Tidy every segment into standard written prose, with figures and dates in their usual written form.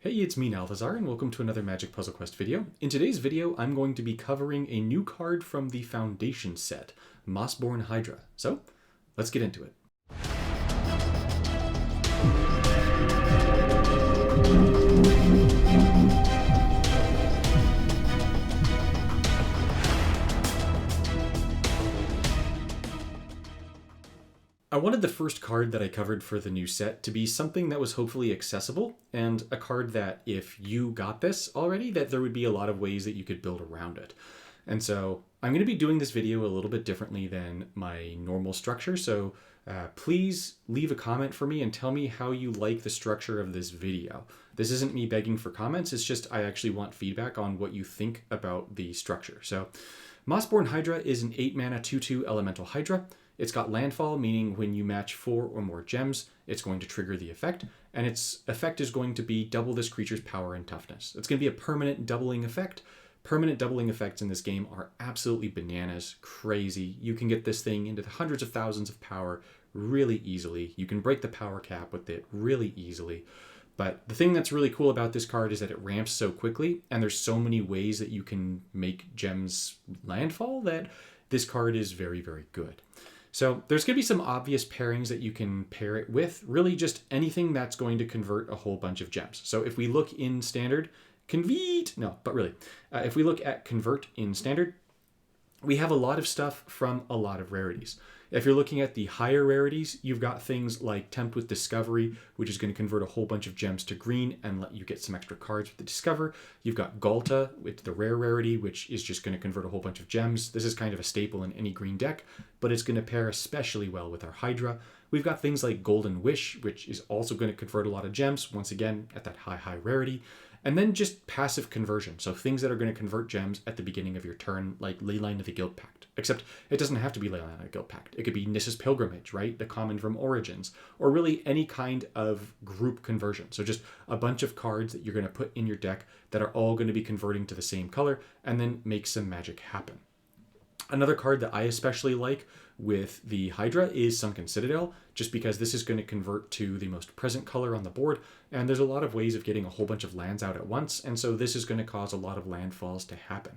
Hey, it's me, Nalthazar, and welcome to another Magic Puzzle Quest video. In today's video, I'm going to be covering a new card from the Foundation set, Mossborn Hydra. So, let's get into it. I wanted the first card that I covered for the new set to be something that was hopefully accessible, and a card that if you got this already, that there would be a lot of ways that you could build around it. And so I'm going to be doing this video a little bit differently than my normal structure, so please leave a comment for me and tell me how you like the structure of this video. This isn't me begging for comments, it's just I actually want feedback on what you think about the structure. So Mossborn Hydra is an 8-mana 2/2 elemental Hydra. It's got Landfall, meaning when you match 4 or more gems, it's going to trigger the effect, and its effect is going to be double this creature's power and toughness. It's going to be a permanent doubling effect. Permanent doubling effects in this game are absolutely bananas, crazy. You can get this thing into the hundreds of thousands of power really easily. You can break the power cap with it really easily. But the thing that's really cool about this card is that it ramps so quickly, and there's so many ways that you can make gems landfall that this card is very, very good. So there's going to be some obvious pairings that you can pair it with, really just anything that's going to convert a whole bunch of gems. So if we look in standard, if we look at convert in standard, we have a lot of stuff from a lot of rarities. If you're looking at the higher rarities, you've got things like Tempt with Discovery, which is going to convert a whole bunch of gems to green and let you get some extra cards with the Discover. You've got Galta with the rare rarity, which is just going to convert a whole bunch of gems. This is kind of a staple in any green deck, but it's going to pair especially well with our Hydra. We've got things like Golden Wish, which is also going to convert a lot of gems, once again, at that high rarity. And then just passive conversion, so things that are going to convert gems at the beginning of your turn, like Leyline of the Guild Pact. Except it doesn't have to be Leyline of the Guild Pact. It could be Nissa's Pilgrimage, right? The common from Origins, or really any kind of group conversion. So just a bunch of cards that you're going to put in your deck that are all going to be converting to the same color, and then make some magic happen. Another card that I especially like with the Hydra is Sunken Citadel, just because this is going to convert to the most present color on the board, and there's a lot of ways of getting a whole bunch of lands out at once, and so this is going to cause a lot of landfalls to happen.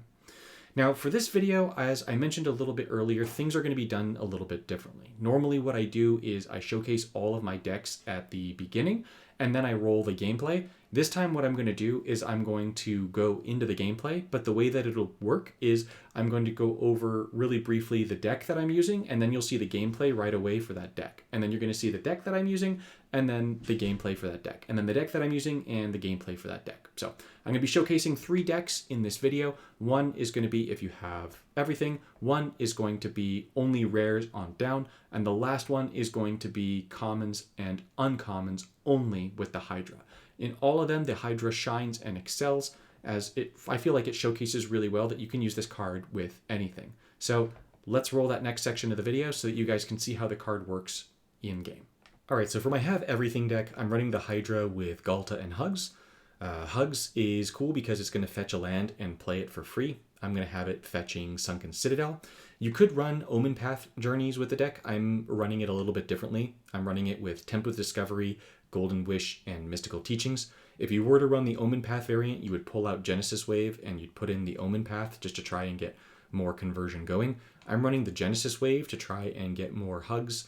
Now, for this video, as I mentioned a little bit earlier, things are going to be done a little bit differently. Normally what I do is I showcase all of my decks at the beginning, and then I roll the gameplay. This time what I'm going to do is I'm going to go into the gameplay, but the way that it'll work is I'm going to go over really briefly the deck that I'm using, and then you'll see the gameplay right away for that deck. And then you're going to see the deck that I'm using, and then the gameplay for that deck. And then the deck that I'm using, and the gameplay for that deck. So I'm going to be showcasing 3 decks in this video. One is going to be if you have everything. One is going to be only rares on down. And the last one is going to be commons and uncommons only with the Hydra. In all of them, the Hydra shines and excels, as I feel like it showcases really well that you can use this card with anything. So let's roll that next section of the video so that you guys can see how the card works in-game. All right, so for my Have Everything deck, I'm running the Hydra with Galta and Hugs. Hugs is cool because it's going to fetch a land and play it for free. I'm going to have it fetching Sunken Citadel. You could run Omen Path Journeys with the deck. I'm running it a little bit differently. I'm running it with Tempt with Discovery, Golden Wish, and Mystical Teachings. If you were to run the Omen Path variant, you would pull out Genesis Wave and you'd put in the Omen Path just to try and get more conversion going. I'm running the Genesis Wave to try and get more Hugs,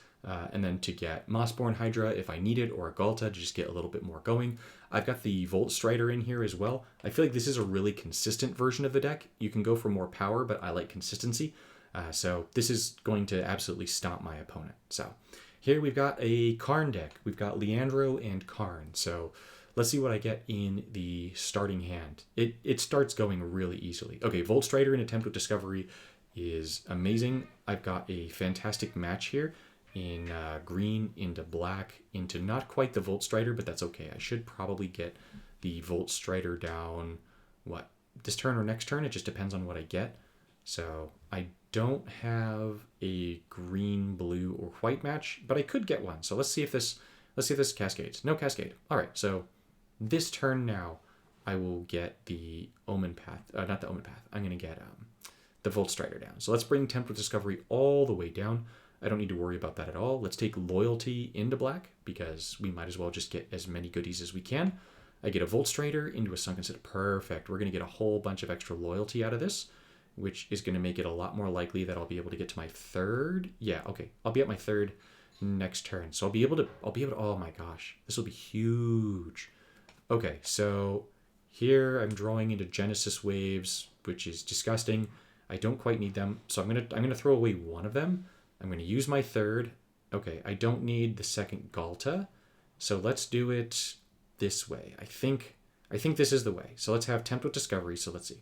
and then to get Mossborn Hydra if I need it, or a Galta to just get a little bit more going. I've got the Volt Strider in here as well. I feel like this is a really consistent version of the deck. You can go for more power, but I like consistency. So this is going to absolutely stomp my opponent. So here we've got a Karn deck. We've got Leandro and Karn. So let's see what I get in the starting hand. It starts going really easily. Okay, Volt Strider and Tempt with Discovery is amazing. I've got a fantastic match here in green into black into not quite the Volt Strider, but that's okay. I should probably get the Volt Strider down, this turn or next turn? It just depends on what I get. So I don't have a green, blue, or white match, but I could get one. So let's see if this cascades. No cascade. All right, so this turn now, I will get the Omen Path, not the Omen Path. I'm going to get the Volt Strider down. So let's bring Tempt with Discovery all the way down. I don't need to worry about that at all. Let's take Loyalty into black because we might as well just get as many goodies as we can. I get a Volt Strider into a Sunken Citadel. Perfect. We're going to get a whole bunch of extra loyalty out of this, which is going to make it a lot more likely that I'll be able to get to my third. Yeah, okay. I'll be at my third next turn. So I'll be able to, oh my gosh, this will be huge. Okay, so here I'm drawing into Genesis Waves, which is disgusting. I don't quite need them, so I'm gonna throw away one of them. I'm gonna use my third. Okay, I don't need the second Galta, so let's do it this way. I think this is the way. So let's have Tempt with Discovery. So let's see.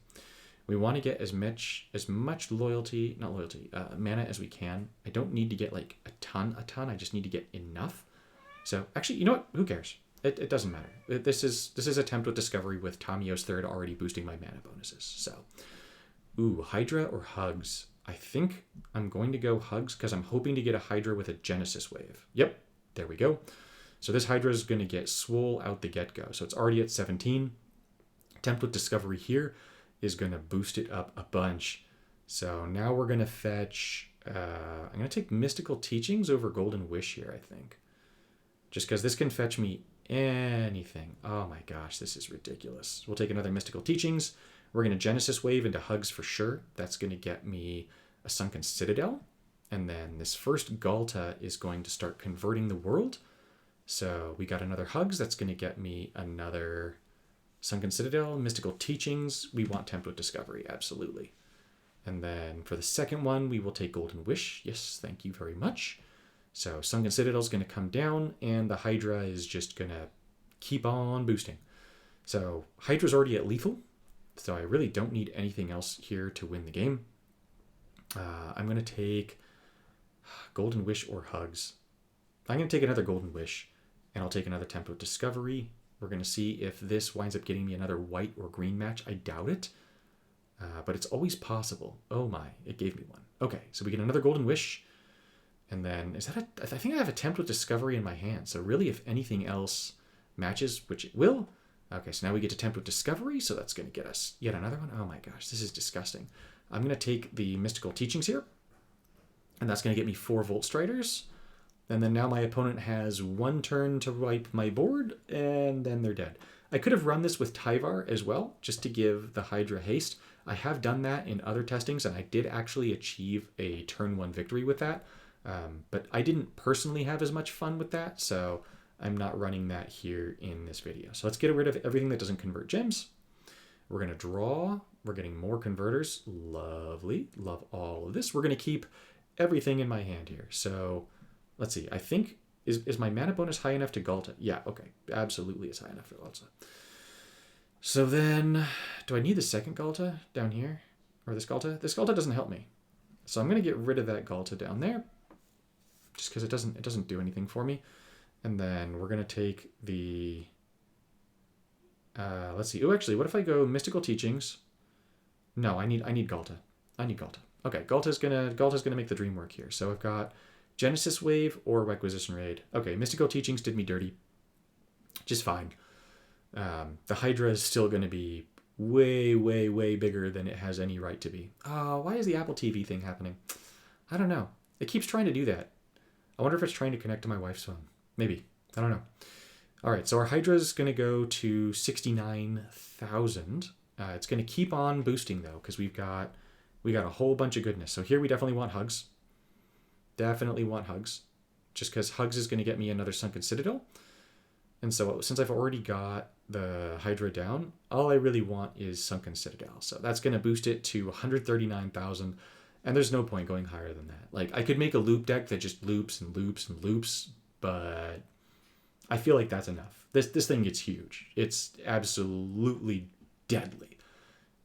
We want to get as much mana as we can. I don't need to get like a ton. I just need to get enough. So actually, you know what? Who cares? It doesn't matter. This is a Tempt with Discovery with Tamio's third already boosting my mana bonuses. So, ooh, Hydra or Hugs? I think I'm going to go Hugs because I'm hoping to get a Hydra with a Genesis Wave. Yep, there we go. So this Hydra is going to get swole out the get-go. So it's already at 17. Tempt with Discovery here is going to boost it up a bunch. So now we're going to fetch... I'm going to take Mystical Teachings over Golden Wish here, I think. Just because this can fetch me anything. Oh my gosh, this is ridiculous. We'll take another Mystical Teachings. We're going to Genesis Wave into Hugs for sure. That's going to get me a Sunken Citadel. And then this first Galta is going to start converting the world. So we got another Hugs. That's going to get me another Sunken Citadel. Mystical Teachings. We want Tempt with Discovery, absolutely. And then for the second one, we will take Golden Wish. Yes, thank you very much. So Sunken Citadel is going to come down, and the Hydra is just going to keep on boosting. So Hydra's already at lethal, so I really don't need anything else here to win the game. I'm going to take Golden Wish or Hugs. I'm going to take another Golden Wish, and I'll take another Tempt with Discovery. We're going to see if this winds up getting me another white or green match. I doubt it, but it's always possible. Oh my, it gave me one. Okay, so we get another Golden Wish. And then, I think I have a Tempt with Discovery in my hand. So really, if anything else matches, which it will. Okay, so now we get to Tempt with Discovery. So that's going to get us yet another one. Oh my gosh, this is disgusting. I'm going to take the Mystical Teachings here. And that's going to get me 4 Volt Striders. And then now my opponent has 1 turn to wipe my board. And then they're dead. I could have run this with Tyvar as well, just to give the Hydra haste. I have done that in other testings, and I did actually achieve a turn 1 victory with that. But I didn't personally have as much fun with that, so I'm not running that here in this video. So let's get rid of everything that doesn't convert gems. We're going to draw. We're getting more converters. Lovely. Love all of this. We're going to keep everything in my hand here. So let's see. I think, is my mana bonus high enough to Galta? Yeah, okay. Absolutely it's high enough for Galta. So then, do I need the second Galta down here? Or this Galta? This Galta doesn't help me. So I'm going to get rid of that Galta down there. Just because it doesn't do anything for me. And then we're going to take the... let's see. Oh, actually, what if I go Mystical Teachings? No, I need Galta. I need Galta. Okay, Galta's gonna make the dream work here. So I've got Genesis Wave or Requisition Raid. Okay, Mystical Teachings did me dirty. Just fine. The Hydra is still going to be way, way, way bigger than it has any right to be. Oh, why is the Apple TV thing happening? I don't know. It keeps trying to do that. I wonder if it's trying to connect to my wife's phone. Maybe. I don't know. All right, so our Hydra is going to go to 69,000. It's going to keep on boosting, though, because we got a whole bunch of goodness. So here we definitely want Hugs. Definitely want Hugs. Just because Hugs is going to get me another Sunken Citadel. And so since I've already got the Hydra down, all I really want is Sunken Citadel. So that's going to boost it to 139,000. And there's no point going higher than that. Like, I could make a loop deck that just loops and loops and loops, but I feel like that's enough. This thing gets huge. It's absolutely deadly.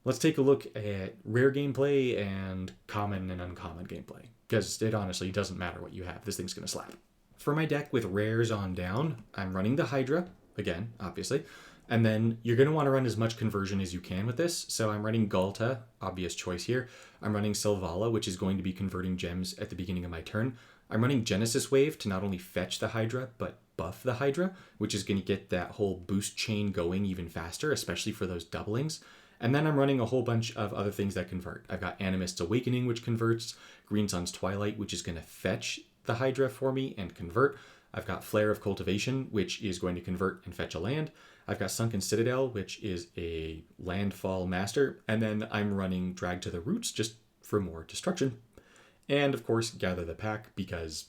Let's take a look at rare gameplay and common and uncommon gameplay, because it honestly doesn't matter what you have. This thing's going to slap. For my deck with rares on down, I'm running the Hydra, again, obviously. And then you're going to want to run as much conversion as you can with this. So I'm running Galta, obvious choice here. I'm running Selvala, which is going to be converting gems at the beginning of my turn. I'm running Genesis Wave to not only fetch the Hydra, but buff the Hydra, which is going to get that whole boost chain going even faster, especially for those doublings. And then I'm running a whole bunch of other things that convert. I've got Animist's Awakening, which converts, Green Sun's Twilight, which is going to fetch the Hydra for me and convert. I've got Flare of Cultivation, which is going to convert and fetch a land. I've got Sunken Citadel, which is a Landfall master, and then I'm running Drag to the Roots just for more destruction. And of course, Gather the Pack, because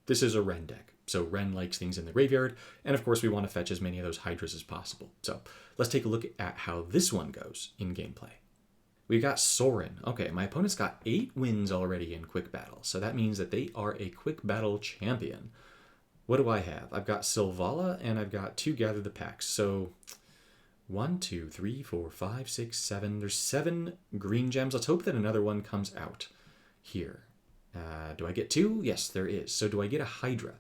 this is a Ren deck. So Ren likes things in the graveyard, and of course we want to fetch as many of those Hydras as possible. So let's take a look at how this one goes in gameplay. We got Sorin. Okay, my opponent's got 8 wins already in Quick Battle, so that means that they are a Quick Battle champion. What do I have? I've got Sylvala, and I've got 2 Gather the Packs. So 1, 2, 3, 4, 5, 6, 7. There's 7 green gems. Let's hope that another one comes out here. Do I get 2? Yes, there is. So do I get a Hydra?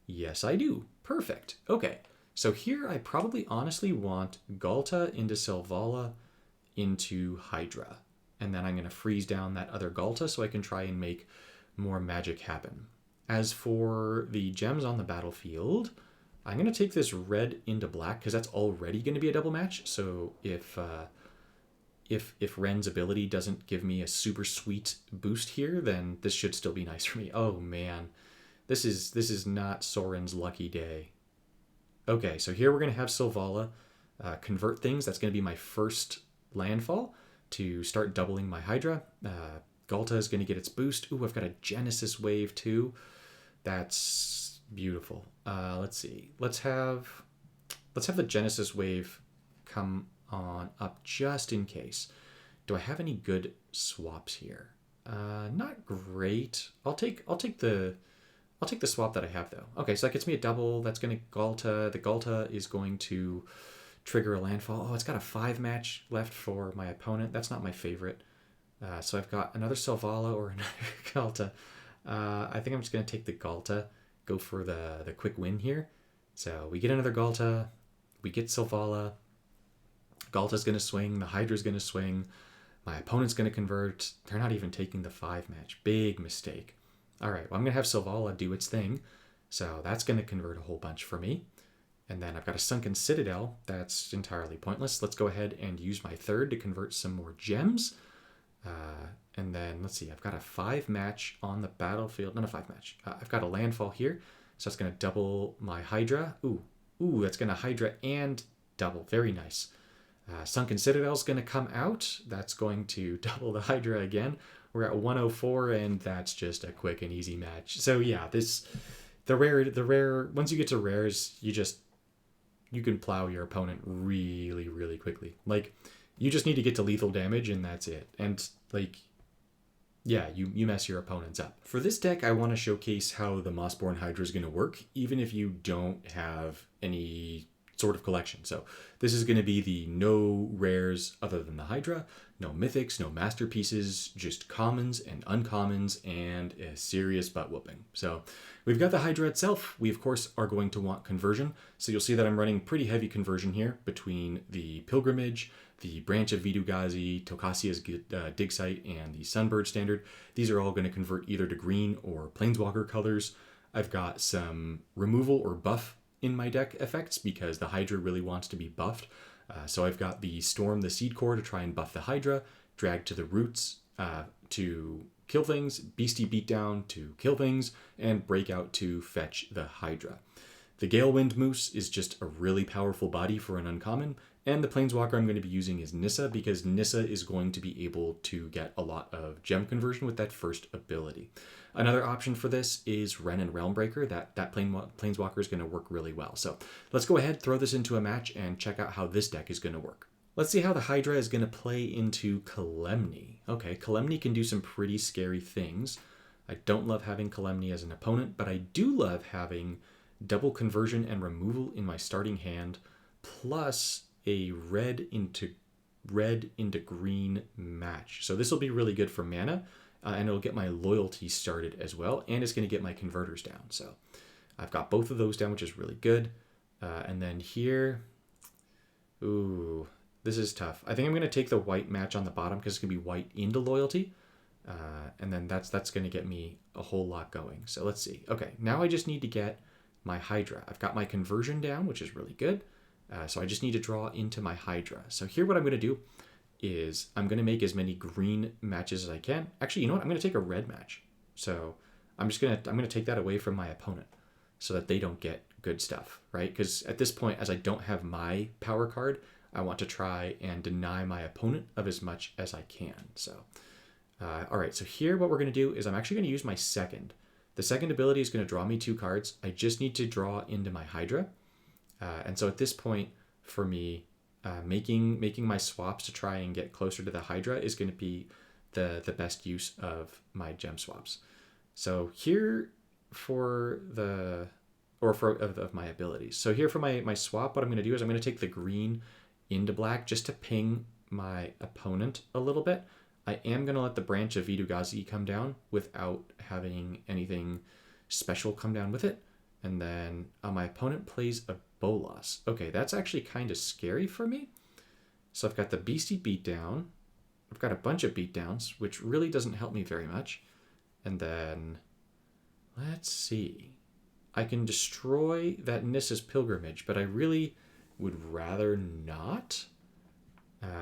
Yes, I do. Perfect. Okay, so here I probably honestly want Galta into Sylvala into Hydra. And then I'm going to freeze down that other Galta so I can try and make more magic happen. As for the gems on the battlefield, I'm going to take this red into black because that's already going to be a double match. So if Ren's ability doesn't give me a super sweet boost here, then this should still be nice for me. Oh man, this is not Sorin's lucky day. Okay, so here we're going to have Sylvala convert things. That's going to be my first Landfall to start doubling my Hydra. Galta is going to get its boost. Ooh, I've got a Genesis Wave too. That's beautiful. Let's see. Let's have the Genesis Wave come on up just in case. Do I have any good swaps here? Not great. I'll take the swap that I have though. Okay, so that gets me a double. That's going to Galta. The Galta is going to trigger a Landfall. Oh, it's got a 5 match left for my opponent. That's not my favorite. So I've got another Sylvala or another Galta. I think I'm just going to take the Galta, go for the quick win here. So we get another Galta, we get Sylvala, Galta's going to swing, the Hydra's going to swing, my opponent's going to convert. They're not even taking the 5 match. Big mistake. All right, well, I'm going to have Sylvala do its thing. So that's going to convert a whole bunch for me. And then I've got a Sunken Citadel. That's entirely pointless. Let's go ahead and use my 3rd to convert some more gems. And then, let's see, I've got a 5 match on the battlefield. Not a 5 match. I've got a Landfall here. So that's going to double my Hydra. Ooh, that's going to Hydra and double. Very nice. Sunken Citadel's going to come out. That's going to double the Hydra again. We're at 104, and that's just a quick and easy match. So yeah, the rare, once you get to rares, you can plow your opponent really, really quickly. Like, you just need to get to lethal damage, and that's it. And, like, yeah, you mess your opponents up. For this deck, I want to showcase how the Mossborn Hydra is going to work, even if you don't have any sort of collection. So this is going to be the no rares other than the Hydra, no mythics, no masterpieces, just commons and uncommons, and a serious butt whooping. So we've got the Hydra itself. We, of course, are going to want conversion. So you'll see that I'm running pretty heavy conversion here between the Pilgrimage, the Branch of Vitu-Ghazi, Tokasia's Dig Site, and the Sunbird Standard. These are all going to convert either to green or Planeswalker colors. I've got some removal or buff in my deck effects because the Hydra really wants to be buffed. So I've got the Storm the Seed Core to try and buff the Hydra, Drag to the Roots to kill things, Beastie Beatdown to kill things, and Breakout to fetch the Hydra. The Galewind Moose is just a really powerful body for an uncommon, and the Planeswalker I'm going to be using is Nissa because Nissa is going to be able to get a lot of gem conversion with that first ability. Another option for this is Wrenn and Realmbreaker. That Planeswalker is going to work really well. So let's go ahead, throw this into a match, and check out how this deck is going to work. Let's see how the Hydra is going to play into Kalemni. Okay, Kalemni can do some pretty scary things. I don't love having Kalemni as an opponent, but I do love having double conversion and removal in my starting hand, plus a red into green match. So this will be really good for mana, and it'll get my loyalty started as well, and it's going to get my converters down. So I've got both of those down, which is really good. And then here, ooh, this is tough. I think I'm going to take the white match on the bottom because it's going to be white into loyalty. And then that's going to get me a whole lot going. So let's see. Okay, now I just need to get my Hydra. I've got my conversion down, which is really good. So I just need to draw into my Hydra. So here what I'm going to do is I'm going to make as many green matches as I can. Actually, you know what? I'm going to take a red match. So I'm going to take that away from my opponent so that they don't get good stuff, right? Because at this point, as I don't have my power card, I want to try and deny my opponent of as much as I can. So, all right, so here what we're going to do is I'm actually going to use my second. The second ability is going to draw me 2 cards. I just need to draw into my Hydra. And so at this point, for me, making my swaps to try and get closer to the Hydra is going to be the best use of my gem swaps. So here for of my abilities. So here for my swap, what I'm going to do is I'm going to take the green into black just to ping my opponent a little bit. I am going to let the branch of Vidugazi come down without having anything special come down with it. And then my opponent plays a Bolas. Okay, that's actually kind of scary for me. So I've got the Beastie Beatdown. I've got a bunch of beatdowns, which really doesn't help me very much. And then, let's see. I can destroy that Nissa's Pilgrimage, but I really would rather not.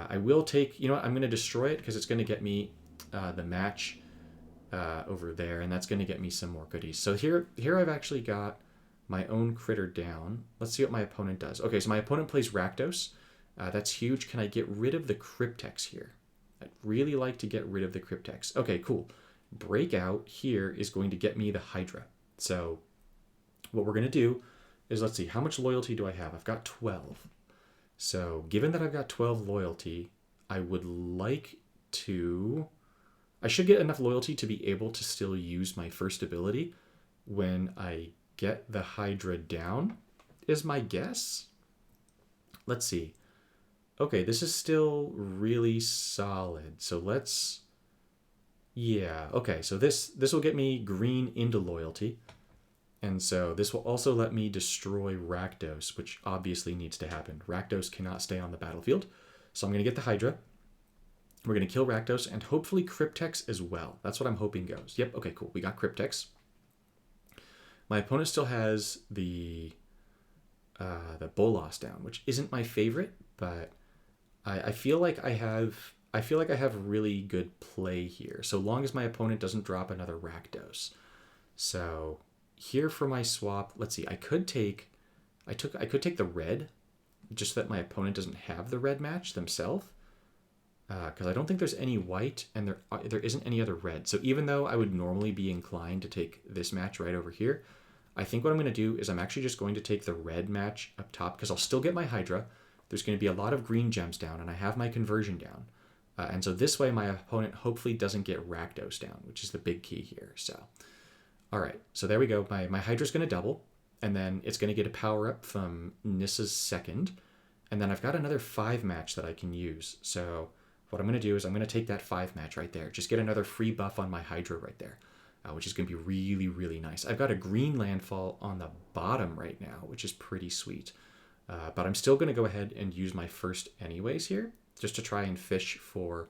I will take, you know what, I'm going to destroy it because it's going to get me the match over there, and that's going to get me some more goodies. So here I've actually got my own critter down. Let's see what my opponent does. Okay, so my opponent plays Rakdos. That's huge. Can I get rid of the Cryptex here? I'd really like to get rid of the Cryptex. Okay, cool. Breakout here is going to get me the Hydra. So what we're going to do is, let's see, how much loyalty do I have? I've got 12. So given that I've got 12 loyalty, I would like to... I should get enough loyalty to be able to still use my first ability when I get the Hydra down, is my guess. Let's see. Okay, this is still really solid. So let's... Yeah, okay, so this will get me green into loyalty. And so this will also let me destroy Rakdos, which obviously needs to happen. Rakdos cannot stay on the battlefield. So I'm going to get the Hydra. We're going to kill Rakdos and hopefully Cryptex as well. That's what I'm hoping goes. Yep, okay, cool. We got Cryptex. My opponent still has the Bolas down, which isn't my favorite, but I feel like I have really good play here, so long as my opponent doesn't drop another Rakdos. So here for my swap, let's see, I could take the red, just that my opponent doesn't have the red match themselves, because I don't think there's any white and there isn't any other red. So even though I would normally be inclined to take this match right over here, I think what I'm going to do is I'm actually just going to take the red match up top, because I'll still get my Hydra. There's going to be a lot of green gems down, and I have my conversion down. And so this way my opponent hopefully doesn't get Rakdos down, which is the big key here. So, all right, so there we go. My Hydra's going to double, and then it's going to get a power up from Nissa's second. And then I've got another 5 match that I can use. So what I'm going to do is I'm going to take that 5 match right there. Just get another free buff on my Hydra right there, which is going to be really, really nice. I've got a green Landfall on the bottom right now, which is pretty sweet. But I'm still going to go ahead and use my first anyways here, just to try and fish for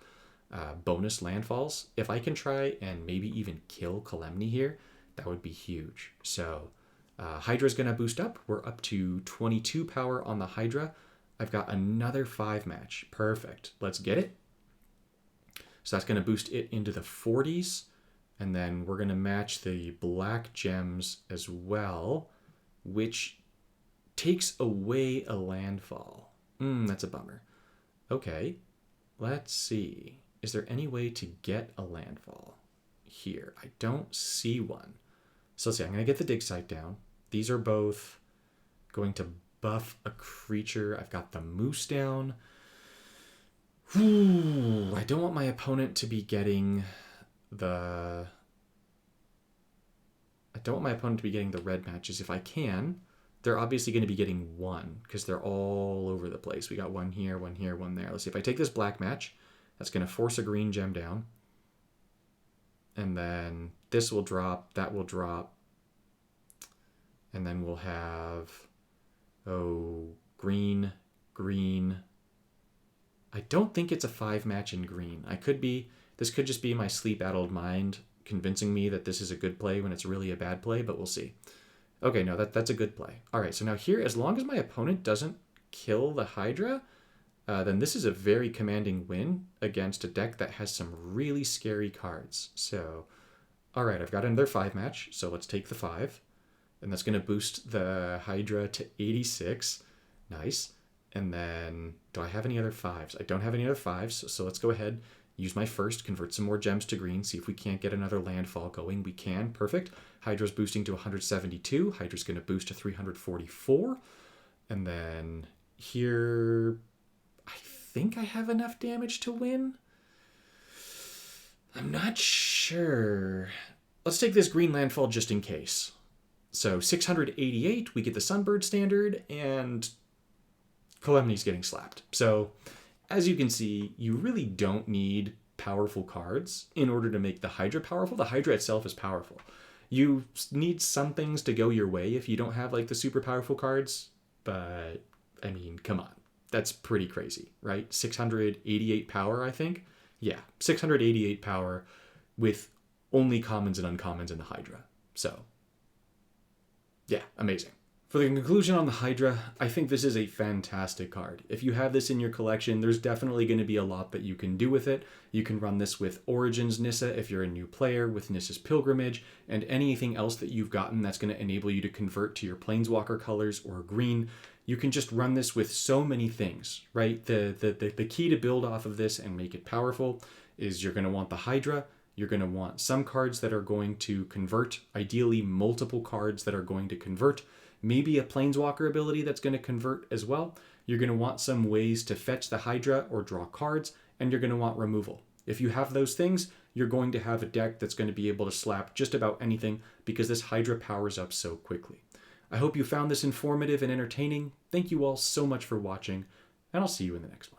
bonus landfalls. If I can try and maybe even kill Kalemni here, that would be huge. So Hydra's going to boost up. We're up to 22 power on the Hydra. I've got another 5 match. Perfect. Let's get it. So that's going to boost it into the 40s. And then we're going to match the black gems as well, which takes away a landfall. That's a bummer. Okay, let's see. Is there any way to get a landfall here? I don't see one. So let's see, I'm going to get the dig site down. These are both going to buff a creature. I've got the moose down. I don't want my opponent to be getting the... I don't want my opponent to be getting the red matches. If I can, they're obviously going to be getting 1 because they're all over the place. We got 1 here, 1 here, 1 there. Let's see, if I take this black match, that's going to force a green gem down. And then this will drop, that will drop. And then we'll have, green, green. I don't think it's a 5 match in green. This could just be my sleep-addled mind convincing me that this is a good play when it's really a bad play, but we'll see. Okay, no, that's a good play. All right, so now here, as long as my opponent doesn't kill the Hydra, then this is a very commanding win against a deck that has some really scary cards. So, all right, I've got another 5 match, so let's take the 5. and that's going to boost the Hydra to 86. Nice. And then, do I have any other 5s? I don't have any other 5s, so let's go ahead, use my first, convert some more gems to green, see if we can't get another Landfall going. We can. Perfect. Hydra's boosting to 172. Hydra's going to boost to 344. And then here, I think I have enough damage to win. I'm not sure. Let's take this green Landfall just in case. So 688, we get the Sunbird standard, and Calamity's getting slapped. So as you can see, you really don't need powerful cards in order to make the Hydra powerful. The Hydra itself is powerful. You need some things to go your way if you don't have like the super powerful cards, but I mean, come on. That's pretty crazy, right? 688 power, I think. Yeah, 688 power with only commons and uncommons in the Hydra. So, yeah, amazing. For the conclusion on the Hydra, I think this is a fantastic card. If you have this in your collection, there's definitely going to be a lot that you can do with it. You can run this with Origins Nissa if you're a new player, with Nissa's Pilgrimage, and anything else that you've gotten that's going to enable you to convert to your Planeswalker colors or green. You can just run this with so many things, right? The key to build off of this and make it powerful is you're going to want the Hydra. You're going to want some cards that are going to convert, ideally multiple cards that are going to convert, maybe a Planeswalker ability that's going to convert as well. You're going to want some ways to fetch the Hydra or draw cards, and you're going to want removal. If you have those things, you're going to have a deck that's going to be able to slap just about anything because this Hydra powers up so quickly. I hope you found this informative and entertaining. Thank you all so much for watching, and I'll see you in the next one.